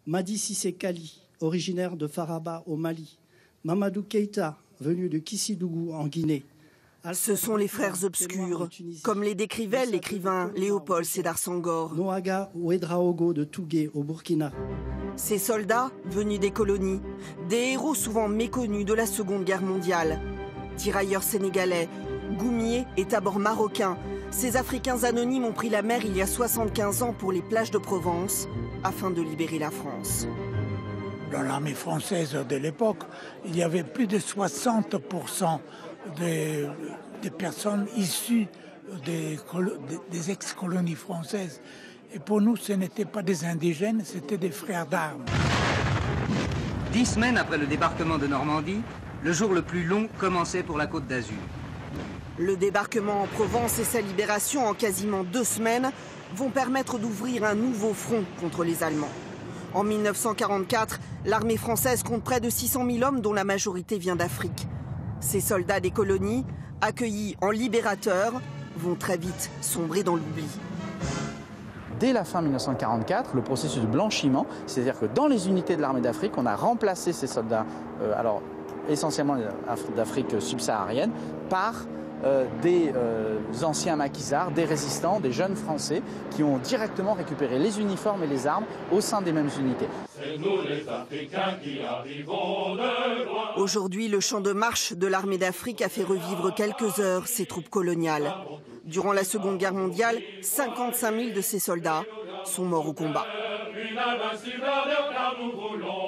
Madi Cissé Kali, originaire de Faraba au Mali, Mamadou Keïta, venu de Kissidougou en Guinée. Ce sont les frères obscurs, comme les décrivait l'écrivain Léopold Sédar Senghor. Noaga Ouedraogo de Tougué au Burkina. Ces soldats venus des colonies, des héros souvent méconnus de la Seconde Guerre mondiale. Tirailleurs sénégalais, goumiers et tabors marocains, ces Africains anonymes ont pris la mer il y a 75 ans pour les plages de Provence, afin de libérer la France. Dans l'armée française de l'époque, il y avait plus de 60% des personnes issues des ex-colonies françaises. Et pour nous, ce n'étaient pas des indigènes, c'était des frères d'armes. 10 semaines après le débarquement de Normandie, le jour le plus long commençait pour la Côte d'Azur. Le débarquement en Provence et sa libération en quasiment 2 semaines vont permettre d'ouvrir un nouveau front contre les Allemands. En 1944, l'armée française compte près de 600 000 hommes dont la majorité vient d'Afrique. Ces soldats des colonies, accueillis en libérateurs, vont très vite sombrer dans l'oubli. Dès la fin 1944, le processus de blanchiment, c'est-à-dire que dans les unités de l'armée d'Afrique, on a remplacé ces soldats, alors essentiellement d'Afrique subsaharienne, par des anciens maquisards, des résistants, des jeunes Français qui ont directement récupéré les uniformes et les armes au sein des mêmes unités. C'est nous les Africains qui arrivons de loin. Aujourd'hui, le champ de marche de l'armée d'Afrique a fait revivre quelques heures ses troupes coloniales. Durant la Seconde Guerre mondiale, 55 000 de ces soldats sont morts au combat. Une invincible ardeur car nous voulons